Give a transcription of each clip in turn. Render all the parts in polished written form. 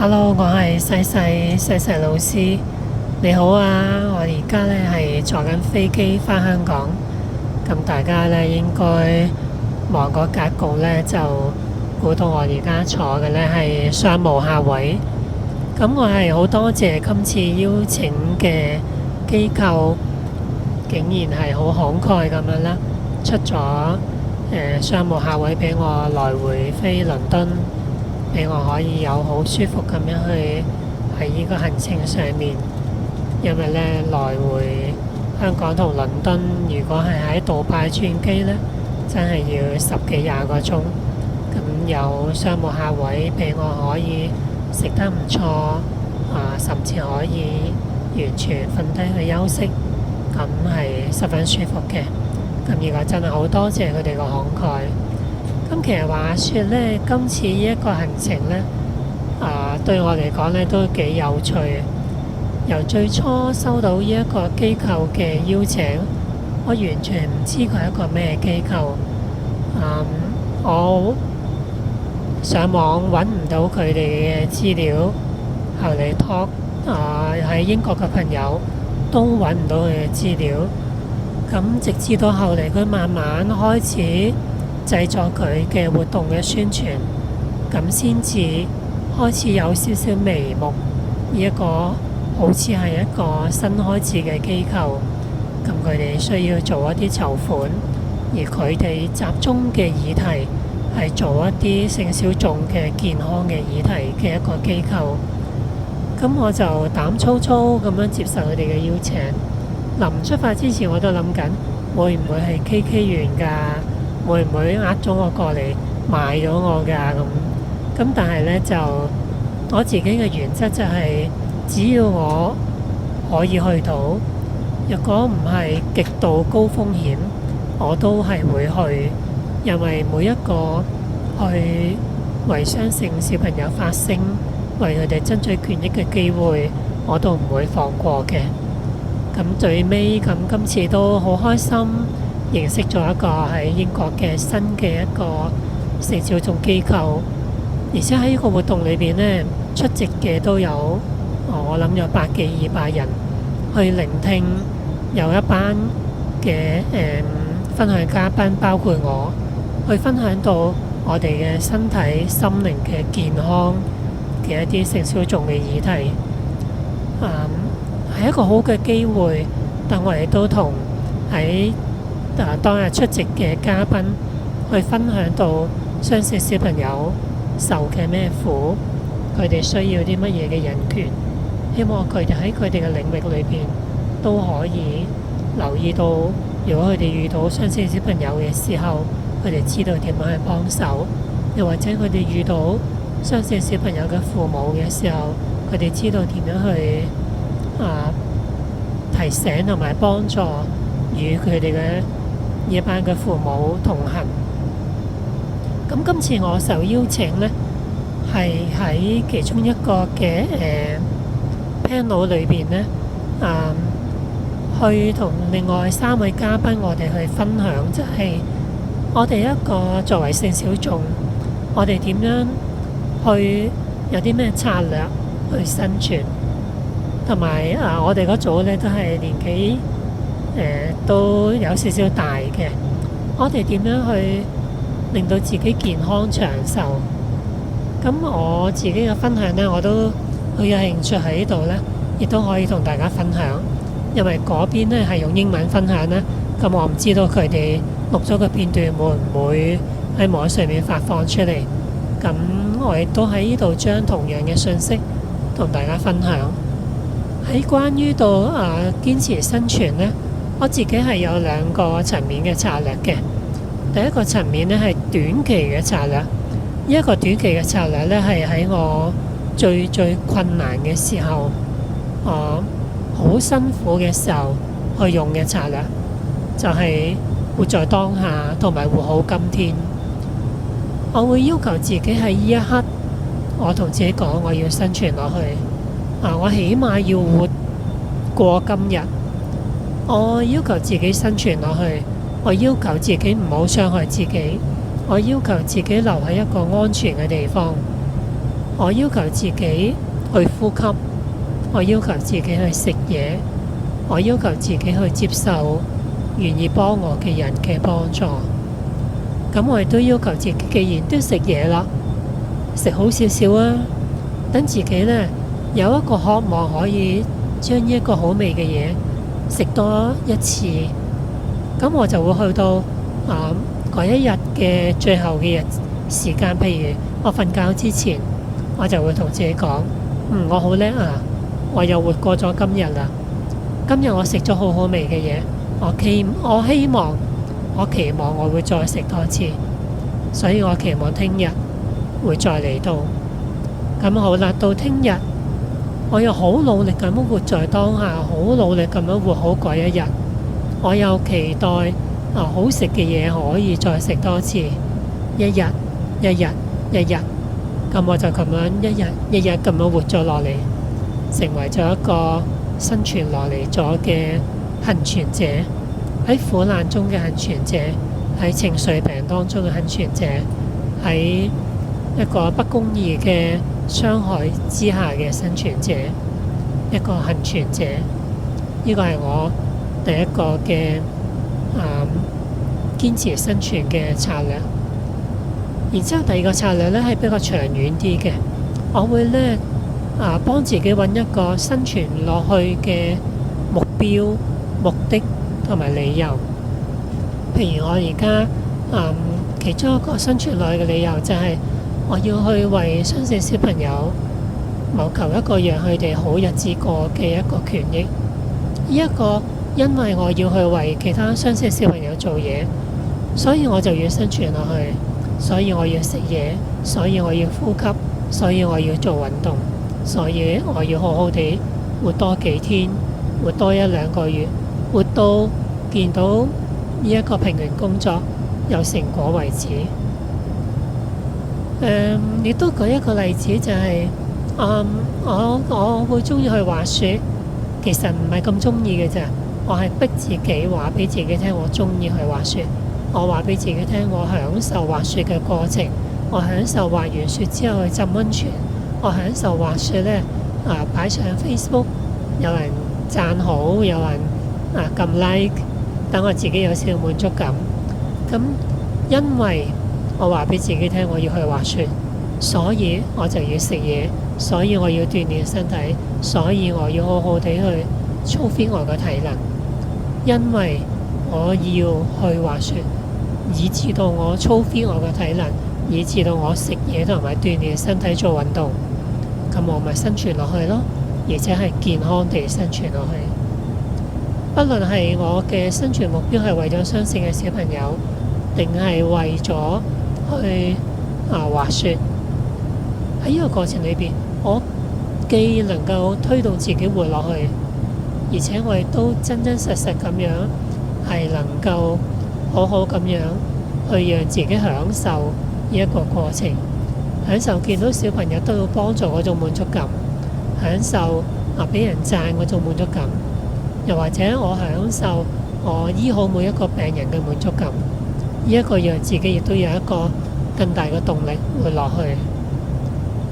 Hello，我係細細老師，你好啊！我而家呢係坐緊飛機返香港，咁大家呢應該望個格局呢就估到我而家坐嘅呢係商務客位。咁我係好多謝今次邀請嘅機構，竟然係好慷慨咁樣啦，出咗商務客位俾我來回飛倫敦。俾我可以有好舒服咁樣去喺呢個行程上面，因為呢來回香港同倫敦，如果係喺杜拜轉機呢，真係要十幾廿個鐘。咁有商務客位俾我可以食得唔錯，甚至可以完全瞓低去休息，咁係十分舒服嘅。咁而家真係好多謝佢哋個慷慨。咁其實話說呢，今次呢一個行程呢，對我嚟講呢都幾有趣。由最初收到呢一個機構嘅邀請，我完全唔知佢係一個咩機構。我上網揾唔到佢哋嘅資料，後嚟託喺英國嘅朋友都揾唔到佢嘅資料。咁直至到後嚟，佢慢慢開始製作佢嘅活動嘅宣傳，咁先至開始有少少眉目。呢一個好似係一個新開始嘅機構，咁佢哋需要做一啲籌款，而佢哋集中嘅議題係做一啲性小眾嘅健康嘅議題嘅一個機構。咁我就膽粗粗咁樣接受佢哋嘅邀請。臨出發之前我都諗緊，會唔會係 KK 園㗎？會唔會呃咗我過嚟買咗我㗎咁？但係呢，就我自己嘅原則就係，只要我可以去到，若果唔係極度高風險，我都係會去，因為每一個去為雙性小朋友發聲，為佢哋爭取權益嘅機會，我都唔會放過嘅。咁最尾今次都好開心，認識咗一個喺英國嘅新嘅一個性小眾機構，而且喺呢個活動裏邊呢，出席嘅都有我諗有百幾200人去聆聽，有一班嘅分享嘉賓，包括我去分享到我哋嘅身體心靈嘅健康嘅一啲性小眾嘅議題。係一個好嘅機會，但我哋都同喺當日出席嘅嘉賓去分享到雙性小朋友受嘅咩苦，佢哋需要啲乜嘢嘅人權，希望佢哋喺佢哋嘅領域裏邊都可以留意到，如果佢哋遇到雙性小朋友嘅時候，佢哋知道點樣去幫手，又或者佢哋遇到雙性小朋友嘅父母嘅時候，佢哋知道點樣去提醒同埋幫助與佢哋嘅一班嘅父母同行。咁今次我受邀請呢，係喺其中一個嘅panel 裏邊呢，去同另外3位嘉賓我哋去分享，就係我哋一個作為性小眾，我哋點樣去有啲咩策略去生存。同埋我哋嗰組呢都係年紀都有少少大嘅，我哋點樣去令到自己健康長壽？咁我自己嘅分享呢，我都好有興趣喺呢度呢，亦都可以同大家分享。因為嗰邊呢係用英文分享呢，咁我唔知道佢哋錄咗個片段會唔會喺網上面發放出嚟。咁我亦都喺呢度將同樣嘅信息同大家分享。喺關於到堅持生存呢，我自己係有2個層面嘅策略嘅。第一個層面呢係短期嘅策略，呢一個短期嘅策略呢係喺我最困難嘅時候，好辛苦嘅時候去用嘅策略，就係活在當下同埋活好今天。我會要求自己喺呢一刻，我同自己講我要生存落去。我起碼要活過今日，我要求自己生存落去，我要求自己唔好傷害自己，我要求自己留喺一個安全嘅地方。我要求自己去呼吸，我要求自己去食嘢，我要求自己去接受願意幫我嘅人嘅幫助。咁我亦都要求自己，既然都食嘢啦，食好少少啊，等自己呢有一個渴望，可以將呢一個好味嘅嘢食多一次。咁我就會去到嗰一日嘅最後嘅時間，譬如我瞓覺之前，我就會同自己講：我好叻啊！我又活過咗今日啦。今日我食咗好好味嘅嘢，我希望，我期望我會再食多次，所以我期望聽日會再嚟到。咁好啦，到聽日我又好努力咁樣活在當下，好努力咁樣活好嗰一日。我又期待好食嘅嘢可以再食多次，一日一日一日，咁我就咁樣一日一日咁樣活咗落嚟，成為咗一個生存落嚟咗嘅幸存者，喺苦難中嘅幸存者，喺情緒病當中嘅幸存者，喺一個不公義嘅傷害之下嘅生存者，一個幸存者。呢個係我第一個嘅堅持生存嘅策略。然之後第二個策略呢係比較長遠啲嘅，我會呢幫自己揾一個生存落去嘅目標、目的同埋理由。譬如我而家其中一個生存落去嘅理由就係我要去為雙性小朋友謀求一個讓佢哋好日子過嘅一個權益。呢一個因為我要去為其他雙性小朋友做嘢，所以我就要生存落去，所以我要食嘢，所以我要呼吸，所以我要做運動，所以我要好好地活多幾天，活多一兩個月，活到見到呢一個平權工作有成果為止。亦都舉一個例子，就係我會中意去滑雪，其實唔係咁中意嘅咋。我係逼自己話俾自己聽，我中意去滑雪。我話俾自己聽，我享受滑雪嘅過程，我享受滑完雪之後去浸溫泉，我享受滑雪呢擺上 Facebook， 有人讚好，有人撳 like， 等我自己有少少滿足感。咁因為我話俾自己聽我要去滑雪，所以我就要食嘢，所以我要鍛鍊身體，所以我要好好地去操 fit 我嘅體能。因為我要去滑雪，以至到我操 fit 我嘅體能，以至到我食嘢同埋鍛鍊身體做運動，咁我咪生存落去咯，而且係健康地生存落去。不論係我嘅生存目標係為咗雙性嘅小朋友，定係為咗去滑雪，喺呢個過程裏邊，我既能夠推動自己活落去，而且我亦都真真實實咁樣係能夠好好咁樣去讓自己享受呢一個過程，享受見到小朋友得到幫助嗰種滿足感，享受俾人讚嗰種滿足感，又或者我享受我醫好每一個病人嘅滿足感。呢一個讓自己亦都有一個更大嘅動力活落去。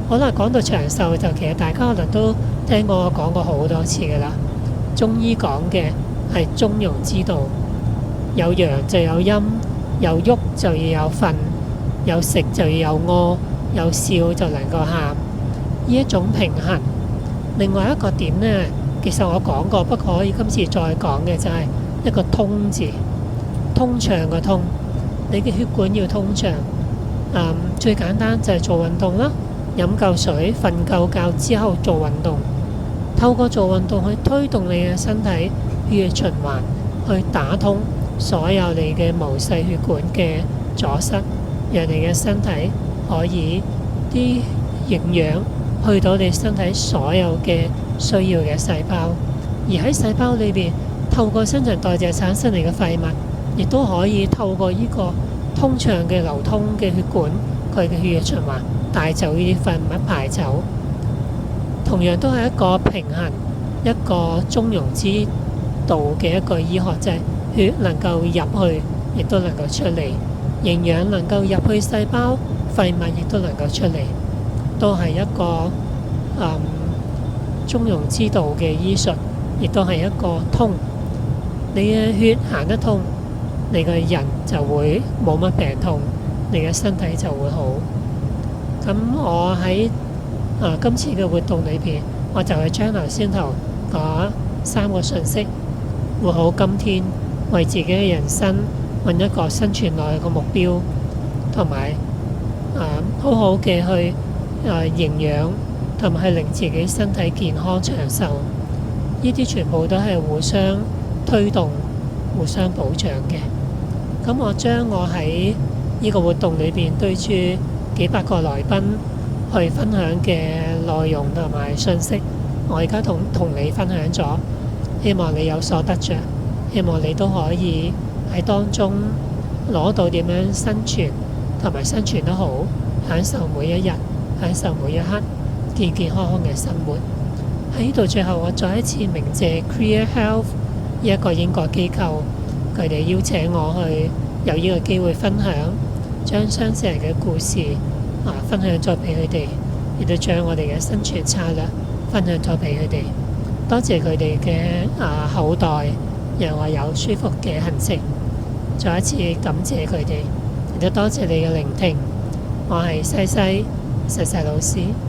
可能講到長壽，就其實大家可能都聽過我講過好多次㗎啦。中醫講嘅係中庸之道，有陽就有陰，有喐就要有瞓，有食就要有屙，有笑就能夠喊，呢一種平衡。另外一個點呢，其實我講過，不過可以今次再講嘅就係一個通字，通暢嘅通。你嘅血管要通暢，最簡單就係做運動啦，飲夠水，瞓夠覺之後做運動，透過做運動去推動你嘅身體血液循環，去打通所有你嘅毛細血管嘅阻塞，讓你嘅身體可以啲營養去到你身體所有嘅需要嘅細胞，而喺細胞裏邊透過新陳代謝產生嚟嘅廢物，亦都可以透過呢個通暢嘅流通嘅血管，佢嘅血液循環帶走呢啲廢物排走。同樣都係一個平衡、一個中庸之道嘅一個醫學，就係血能夠入去，亦都能夠出嚟；營養能夠入去細胞，廢物亦都能夠出嚟。都係一個中庸之道嘅醫術，亦都係一個通。你嘅血行得通，你個人就會冇乜病痛，你嘅身體就會好。咁我喺今次嘅活動裏邊，我就係將頭先頭嗰3個信息，活好今天，為自己嘅人生揾一個生存落去嘅目標，同埋好好嘅去營養，同埋係令自己身體健康長壽。呢啲全部都係互相推動、互相保障嘅。咁我將我喺呢個活動裏邊對住幾百個來賓去分享嘅內容同埋信息，我而家同你分享咗，希望你有所得着，希望你都可以喺當中攞到點樣生存，同埋生存得好，享受每一日，享受每一刻，健健康康嘅生活。喺呢度最後，我再一次鳴謝 Clear Health 呢一個英國機構，佢哋邀請我去有呢個機會分享，將傷勢人嘅故事分享咗俾佢哋，亦都將我哋嘅生存策略分享咗俾佢哋。多謝佢哋嘅厚待，讓我有舒服嘅行程。再一次感謝佢哋，亦都多謝你嘅聆聽。我係西西老師。